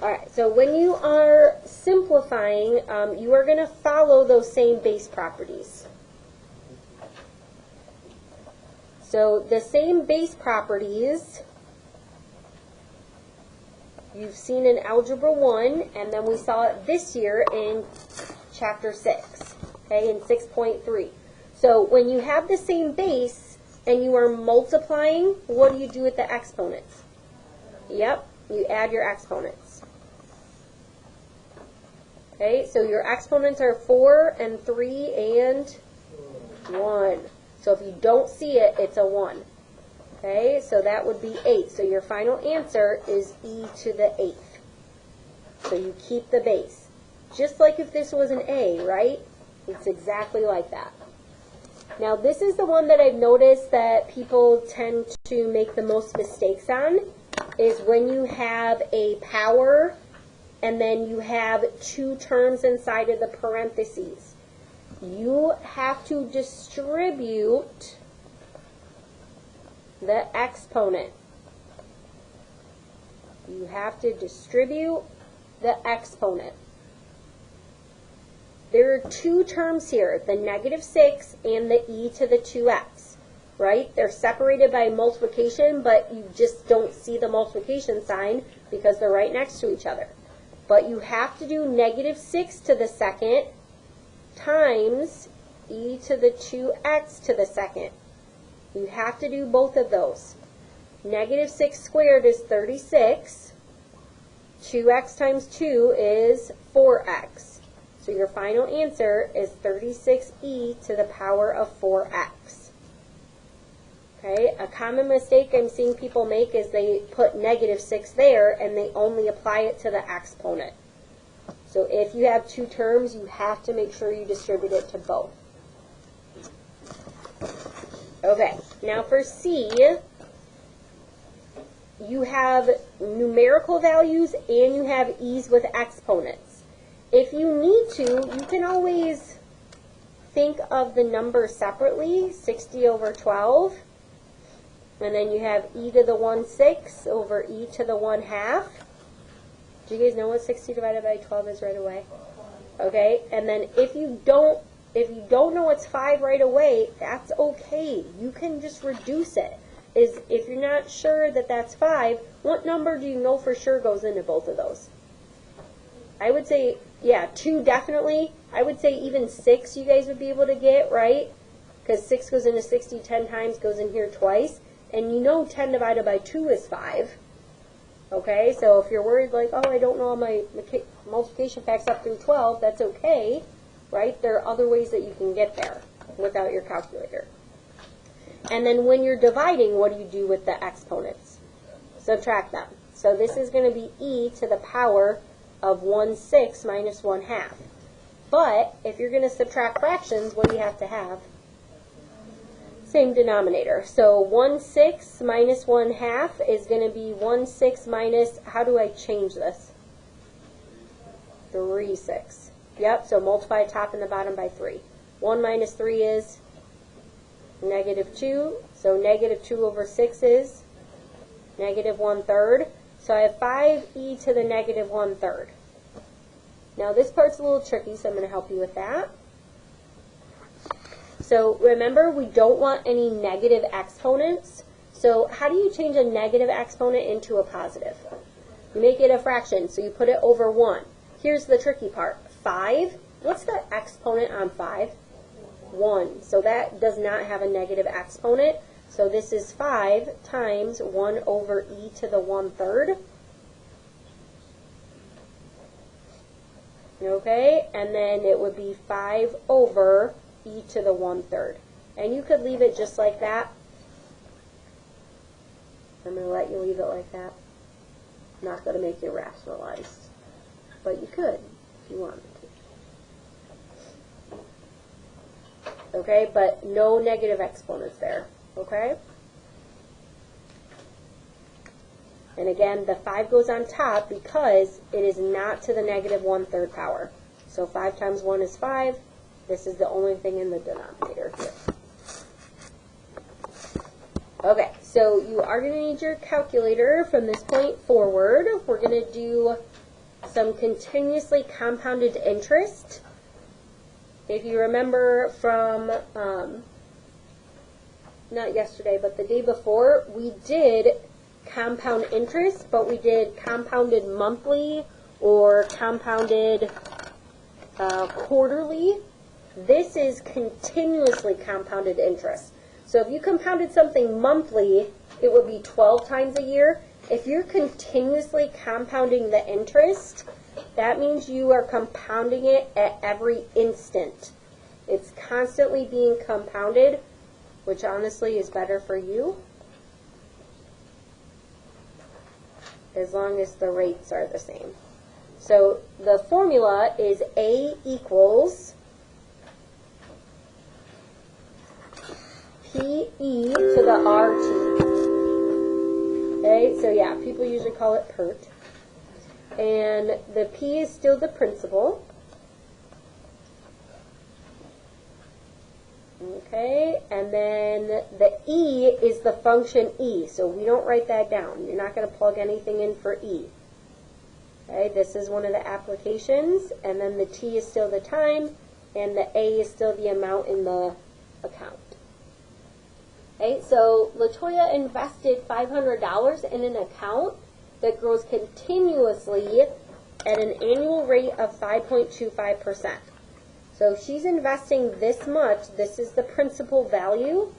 Alright, so when you are simplifying, you are going to follow those same base properties. So the same base properties you've seen in Algebra 1, and then we saw it this year in Chapter 6, okay, in 6.3. So when you have the same base and you are multiplying, what do you do with the exponents? Yep, you add your exponents. Okay, so your exponents are 4 and 3 and 1. So if you don't see it, it's a 1. Okay, so that would be 8. So your final answer is e to the 8th. So you keep the base. Just like if this was an a, right? It's exactly like that. Now this is the one that I've noticed that people tend to make the most mistakes on, is when you have a power and then you have two terms inside of the parentheses. You have to distribute the exponent. You have to distribute the exponent. There are two terms here, the -6 and the e to the 2x, right? They're separated by multiplication, but you just don't see the multiplication sign because they're right next to each other. But you have to do -6 to the second times e to the 2x to the second. You have to do both of those. -6 squared is 36. 2x times 2 is 4x. So your final answer is 36e to the power of 4x. Okay, a common mistake I'm seeing people make is they put -6 there and they only apply it to the exponent. So if you have two terms, you have to make sure you distribute it to both. Okay, now for C, you have numerical values and you have e's with exponents. If you need to, you can always think of the number separately, 60 over 12, and then you have e to the 1/6 over e to the 1/2. Do you guys know what 60 divided by 12 is right away? Okay, and then if you don't know it's 5 right away, that's okay. You can just reduce it. If you're not sure that that's 5, what number do you know for sure goes into both of those? I would say, yeah, 2 definitely. I would say even 6 you guys would be able to get, right? Because 6 goes into 60 10 times, goes in here twice. And you know 10 divided by 2 is 5. Okay, so if you're worried like, oh, I don't know all my multiplication facts up through 12, that's okay, right? There are other ways that you can get there without your calculator. And then when you're dividing, what do you do with the exponents? Subtract them. So this is going to be e to the power of 1/6 minus 1/2. But if you're going to subtract fractions, what do you have to have? Same denominator. So 1/6 minus 1/2 is going to be 1/6 minus, how do I change this? 3/6. Yep, so multiply top and the bottom by 3. 1 minus 3 is -2. So -2 over 6 is -1/3. So I have 5e to the -1/3. Now this part's a little tricky, so I'm going to help you with that. So remember, we don't want any negative exponents. So how do you change a negative exponent into a positive? You make it a fraction, so you put it over 1. Here's the tricky part. 5, what's the exponent on 5? 1. So that does not have a negative exponent. So this is 5 times 1 over e to the 1/3. Okay, and then it would be 5 over e to the 1/3. And you could leave it just like that. I'm going to let you leave it like that. I'm not going to make you rationalize. But you could if you wanted to. Okay, but no negative exponents there. Okay? And again, the 5 goes on top because it is not to the -1/3 power. So 5 times 1 is 5. This is the only thing in the denominator here. Okay, so you are going to need your calculator from this point forward. We're going to do some continuously compounded interest. If you remember from, not yesterday, but the day before, we did compound interest, but we did compounded monthly or compounded quarterly. This is continuously compounded interest. So if you compounded something monthly, it would be 12 times a year. If you're continuously compounding the interest, that means you are compounding it at every instant. It's constantly being compounded, which honestly is better for you, as long as the rates are the same. So the formula is A equals PE to the RT. Okay, so yeah, people usually call it PERT. And the P is still the principal. Okay, and then the E is the function E, so we don't write that down. You're not going to plug anything in for E. Okay, this is one of the applications, and then the T is still the time, and the A is still the amount in the account. Okay, so LaToya invested $500 in an account that grows continuously at an annual rate of 5.25%. So if she's investing this much, this is the principal value,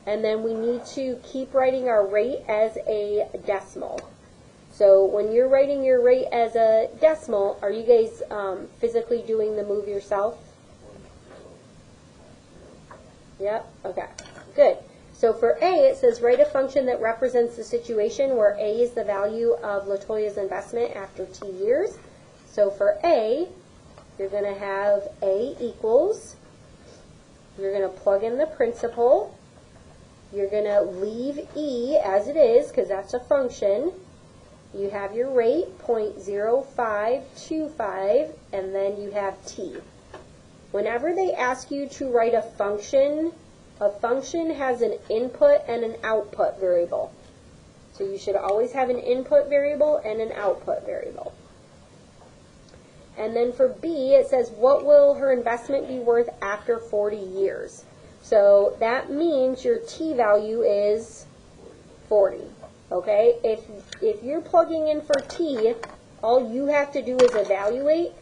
and then we need to keep writing our rate as a decimal. So when you're writing your rate as a decimal, are you guys physically doing the move yourself? Yep, okay, good. So for A, it says write a function that represents the situation where A is the value of LaToya's investment after T years. So for A, you're going to have A equals, you're going to plug in the principal, you're going to leave E as it is because that's a function. You have your rate, 0.0525, and then you have T. Whenever they ask you to write a function has an input and an output variable. So you should always have an input variable and an output variable. And then for B, it says, what will her investment be worth after 40 years? So that means your T value is 40. Okay? If you're plugging in for T, all you have to do is evaluate.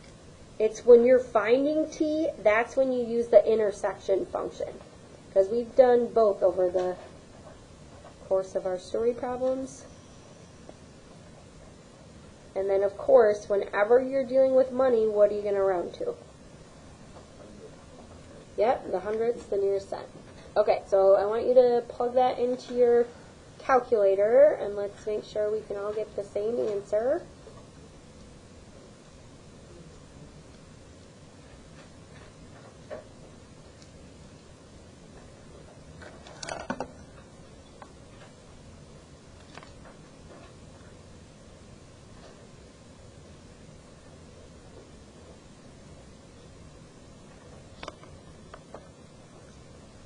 It's when you're finding T, that's when you use the intersection function. Because we've done both over the course of our story problems. And then, of course, whenever you're dealing with money, what are you going to round to? Yep, the hundredths, the nearest cent. Okay, so I want you to plug that into your calculator, and let's make sure we can all get the same answer.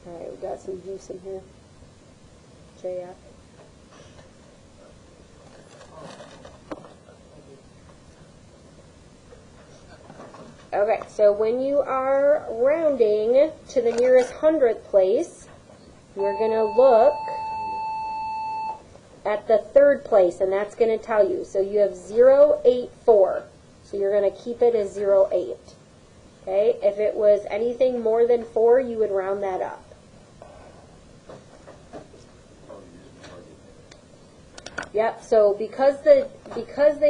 Alright, we got some juice in here. JF. Okay, so when you are rounding to the nearest hundredth place, you're going to look at the third place, and that's going to tell you. So you have 0.84, so you're going to keep it as 0.8. Okay, if it was anything more than 4, you would round that up. Yep, so because they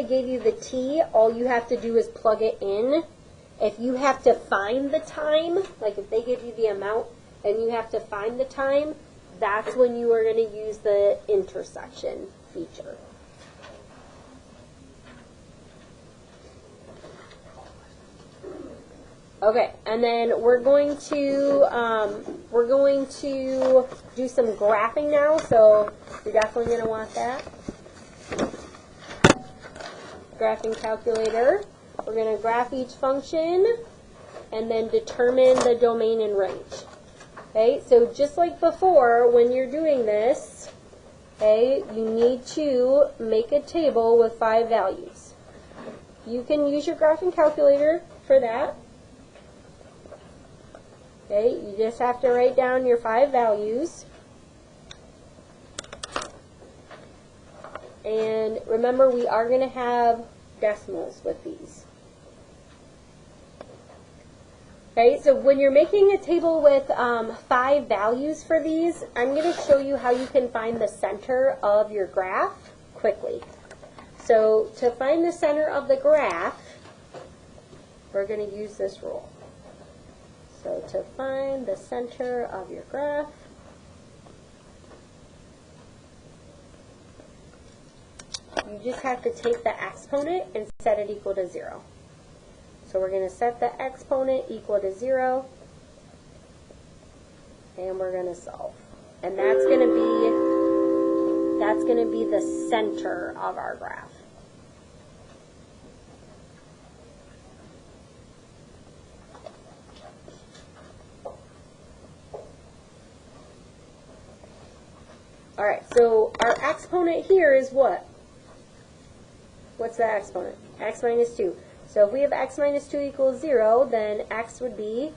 gave you the T, all you have to do is plug it in. If you have to find the time, like if they give you the amount and you have to find the time, that's when you are going to use the intersection feature. Okay, and then we're going to do some graphing now, so you're definitely going to want that. Graphing calculator. We're going to graph each function and then determine the domain and range. Okay, so just like before, when you're doing this, okay, you need to make a table with 5 values. You can use your graphing calculator for that. Okay, you just have to write down your 5 values. And remember, we are going to have decimals with these. Okay, so when you're making a table with 5 values for these, I'm going to show you how you can find the center of your graph quickly. So to find the center of the graph, we're going to use this rule. So to find the center of your graph, you just have to take the exponent and set it equal to 0. So we're going to set the exponent equal to 0, and we're going to solve. And that's going to be the center of our graph. All right, so our exponent here is what? What's the exponent? X minus 2. So if we have x minus 2 equals 0, then x would be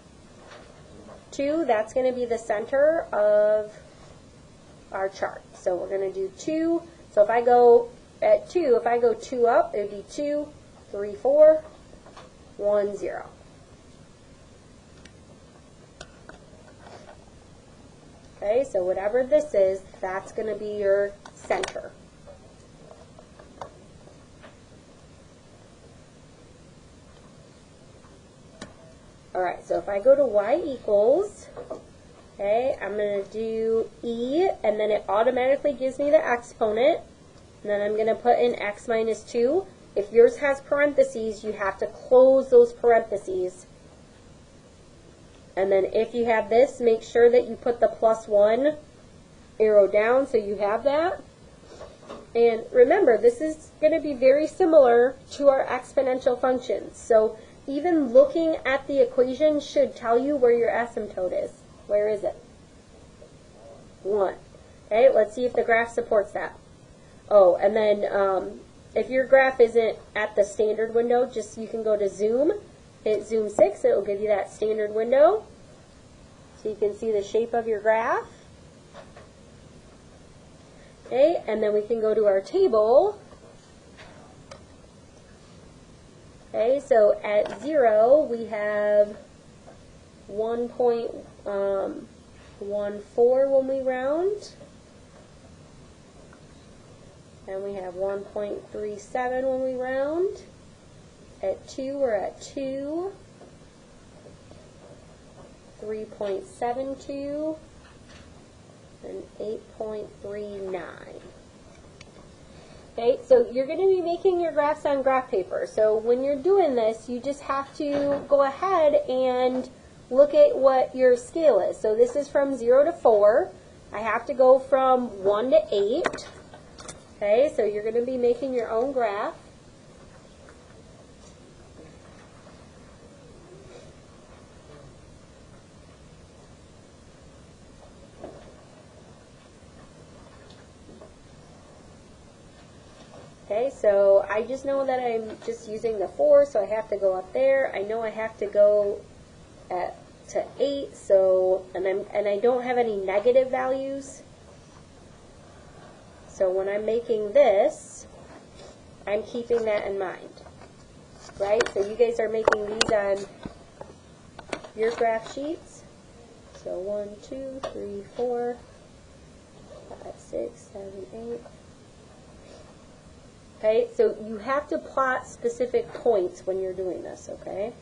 2. That's going to be the center of our chart. So we're going to do 2. So if I go at 2, if I go 2 up, it would be 2, 3, 4, 1, 0. Okay, so whatever this is, that's going to be your center. Alright, so if I go to y equals, okay, I'm going to do e, and then it automatically gives me the exponent, and then I'm going to put in x minus 2. If yours has parentheses, you have to close those parentheses. And then if you have this, make sure that you put the +1 arrow down so you have that. And remember, this is going to be very similar to our exponential functions. So even looking at the equation should tell you where your asymptote is. Where is it? 1. Okay, let's see if the graph supports that. Oh, and then if your graph isn't at the standard window, just you can go to zoom, hit zoom 6, it will give you that standard window. So you can see the shape of your graph. Okay, and then we can go to our table. Okay, so at 0, we have 1.14 when we round. And we have 1.37 when we round. At 2, we're at 2. 3.72. And 8.39. Okay, so you're going to be making your graphs on graph paper. So when you're doing this, you just have to go ahead and look at what your scale is. So this is from 0 to 4. I have to go from 1 to 8. Okay, so you're going to be making your own graph. Okay, so I just know that I'm just using the 4, so I have to go up there. I know I have to go to 8, so and I don't have any negative values. So when I'm making this, I'm keeping that in mind. Right? So you guys are making these on your graph sheets. So 1, 2, 3, 4, 5, 6, 7, 8. Okay, so you have to plot specific points when you're doing this, okay?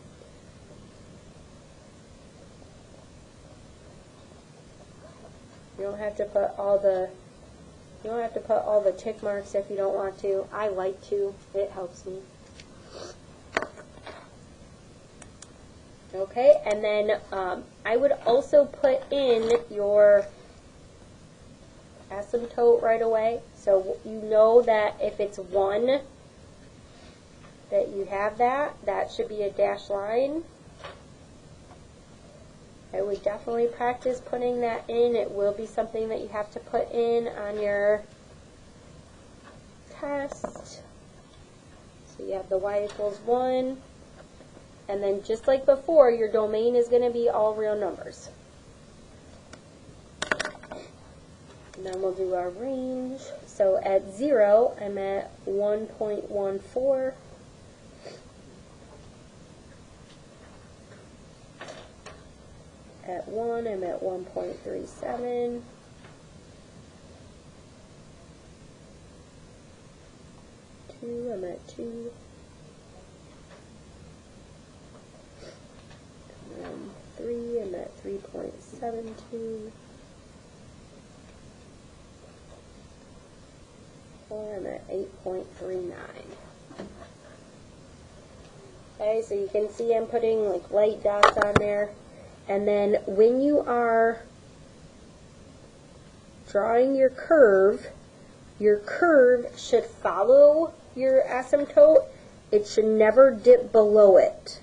You don't have to put all the tick marks if you don't want to. I like to. It helps me. Okay, and then I would also put in your asymptote right away. So you know that if it's 1, that you have that should be a dashed line. I would definitely practice putting that in. It will be something that you have to put in on your test. So you have the y equals 1, and then just like before, your domain is going to be all real numbers. And then we'll do our range. So at 0, I'm at 1.14. At 1, I'm at 1.37. I'm at 2. And 3, I'm at 3.72. 4, I'm at 8.39. Okay, so you can see I'm putting like light dots on there. And then when you are drawing your curve should follow your asymptote. It should never dip below it.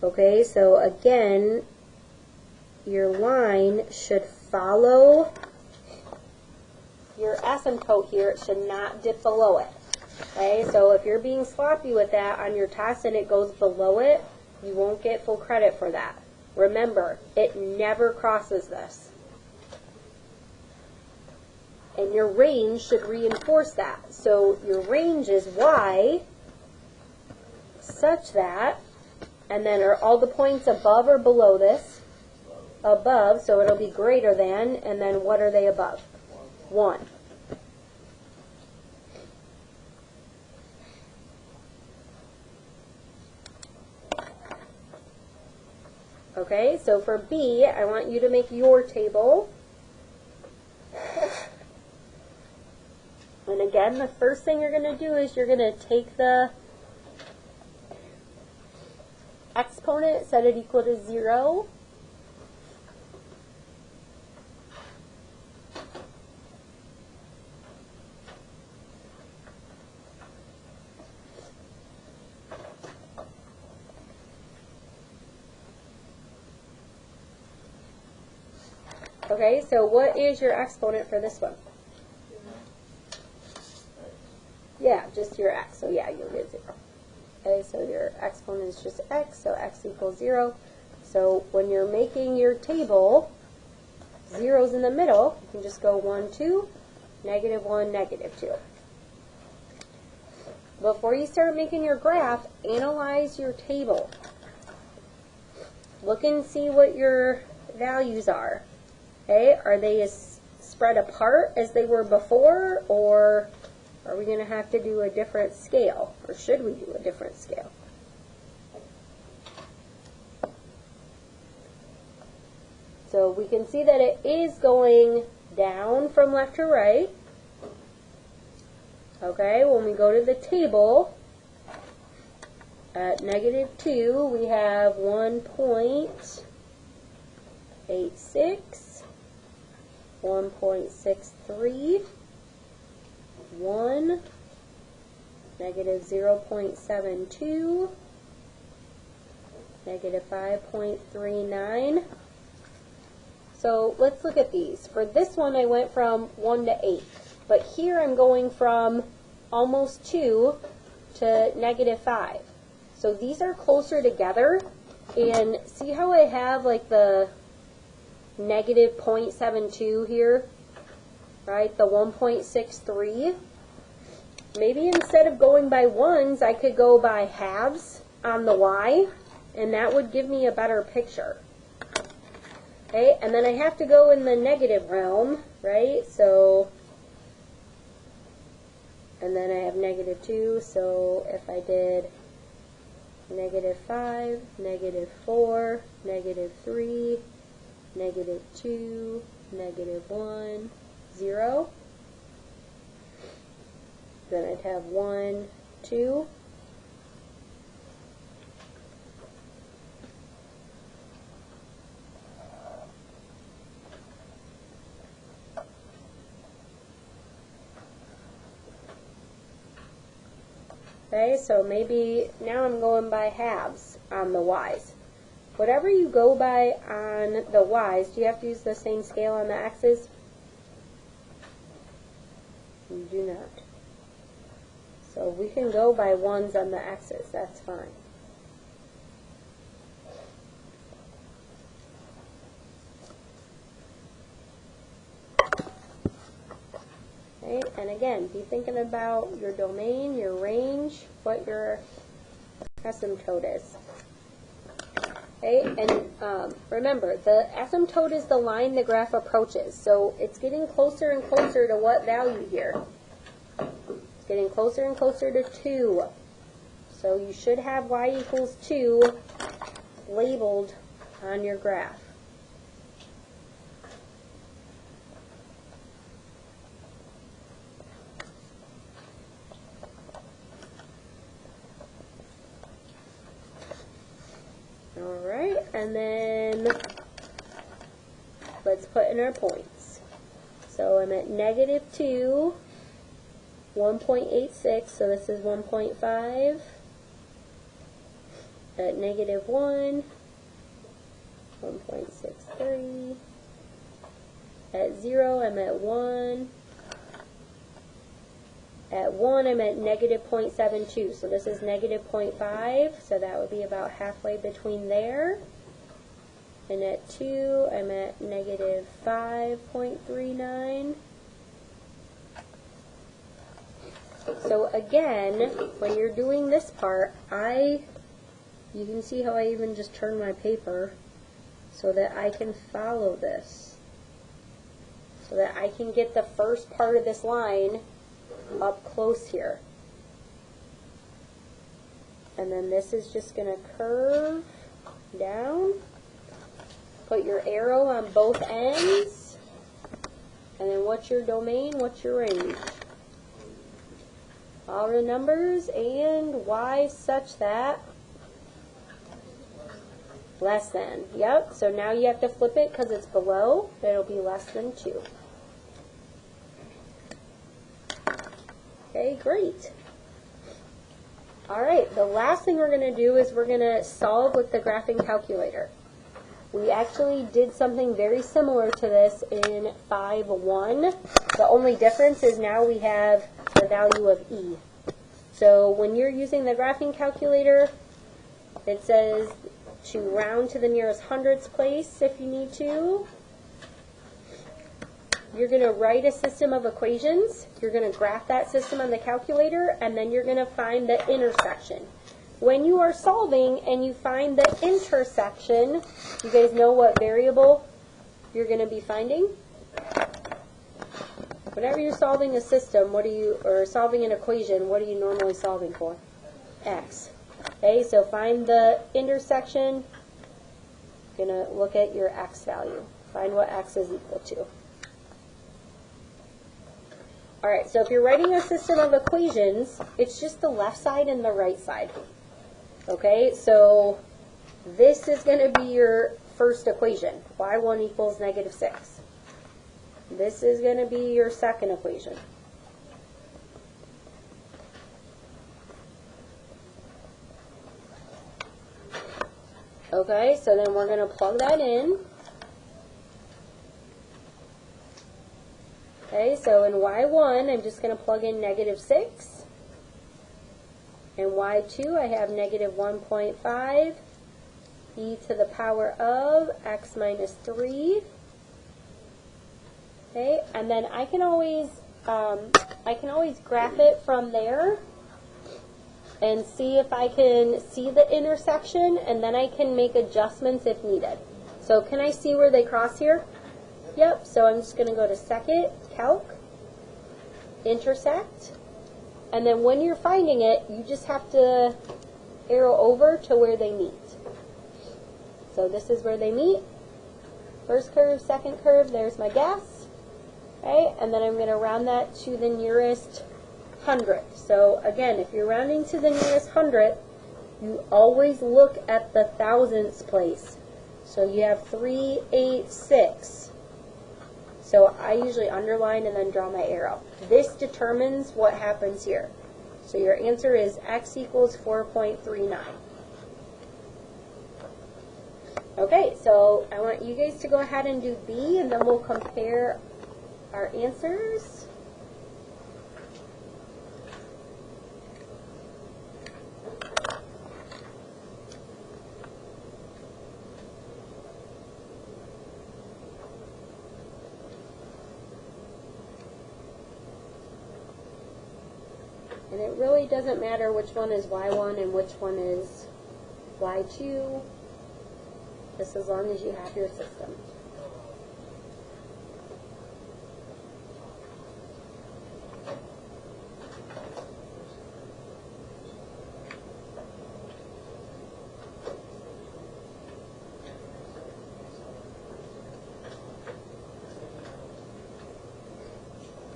Okay, so again, your line should follow your asymptote here. It should not dip below it. Okay, so if you're being sloppy with that on your test and it goes below it, you won't get full credit for that. Remember, it never crosses this. And your range should reinforce that. So your range is y such that, and then are all the points above or below this? Above, so it'll be greater than, and then what are they above? 1. Okay, so for B, I want you to make your table. And again, the first thing you're going to do is you're going to take the exponent, set it equal to 0. Okay, so what is your exponent for this one? Yeah, just your x, so yeah, you'll get 0. Okay, so your exponent is just x, so x equals 0. So when you're making your table, 0's in the middle, you can just go 1, 2, negative 1, negative 2. Before you start making your graph, analyze your table. Look and see what your values are. Okay, are they as spread apart as they were before, or are we going to have to do a different scale, or should we do a different scale? So we can see that it is going down from left to right. Okay, when we go to the table, at negative 2, we have 1.86, 1.63, 1, negative 0.72, negative 5.39. So let's look at these. For this one, I went from 1 to 8. But here I'm going from almost 2 to negative 5. So these are closer together. And see how I have like the negative 0.72 here? Right? The 1.63. Maybe instead of going by ones, I could go by halves on the y. And that would give me a better picture. Okay, and then I have to go in the negative realm, right? So, and then I have negative 2, so if I did negative 5, negative 4, negative 3, negative 2, negative 1, 0, then I'd have 1, 2, okay, so maybe now I'm going by halves on the y's. Whatever you go by on the y's, do you have to use the same scale on the x's? You do not. So we can go by ones on the x's, that's fine. Okay, and again, be thinking about your domain, your range, what your asymptote is. Okay, and remember, the asymptote is the line the graph approaches. So it's getting closer and closer to what value here? It's getting closer and closer to 2. So you should have y equals 2 labeled on your graph. Alright, and then let's put in our points. So I'm at -2, 1.86, so this is 1.5. At -1, 1.63. At 0, I'm at 1. At 1, I'm at -0.72, so this is -0.5, so that would be about halfway between there. And at 2, I'm at -5.39. So again, when you're doing this part, you can see how I even just turned my paper so that I can follow this. So that I can get the first part of this line up close here. And then this is just going to curve down. Put your arrow on both ends. And then what's your domain? What's your range? All the numbers and y such that less than. Yep, so now you have to flip it because it's below. It'll be less than 2. Okay, great. All right, the last thing we're going to do is we're going to solve with the graphing calculator. We actually did something very similar to this in 5.1. The only difference is now we have the value of e. So when you're using the graphing calculator, it says to round to the nearest hundredths place if you need to. You're going to write a system of equations. You're going to graph that system on the calculator, and then you're going to find the intersection. When you are solving and you find the intersection, you guys know what variable you're going to be finding? Whenever you're solving a system, or solving an equation, what are you normally solving for? X. Okay, so find the intersection. You're going to look at your x value. Find what x is equal to. Alright, so if you're writing a system of equations, it's just the left side and the right side. Okay, so this is going to be your first equation, y1 equals -6. This is going to be your second equation. Okay, so then we're going to plug that in. Okay, so in y1, I'm just going to plug in -6. In y2, I have -1.5 e to the power of x minus 3. Okay, and then I can always graph it from there and see if I can see the intersection, and then I can make adjustments if needed. So can I see where they cross here? Yep, so I'm just going to go to second, calc, intersect, and then when you're finding it, you just have to arrow over to where they meet. So this is where they meet. First curve, second curve, there's my guess. Okay, and then I'm going to round that to the nearest hundredth. So again, if you're rounding to the nearest hundredth, you always look at the thousandths place. So you have 386. So I usually underline and then draw my arrow. This determines what happens here. So your answer is x equals 4.39. Okay, so I want you guys to go ahead and do B, and then we'll compare our answers. And it really doesn't matter which one is y1 and which one is y2, just as long as you have your system.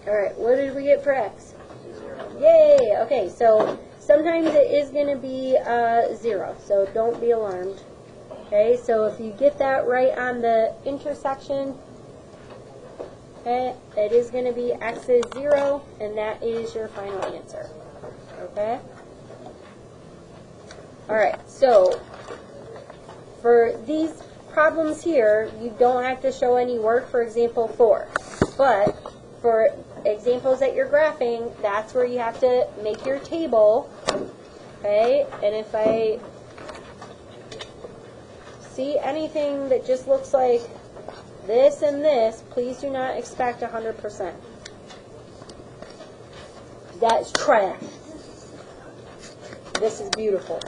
Alright, what did we get for x? 0. Yay! Okay, so sometimes it is going to be 0, so don't be alarmed. Okay, so if you get that right on the intersection, okay, it is going to be x is 0, and that is your final answer. Okay? Alright, so for these problems here, you don't have to show any work for example 4. But for examples that you're graphing, that's where you have to make your table. Okay, and if I see anything that just looks like this and this, please do not expect 100%. That's trash. This is beautiful.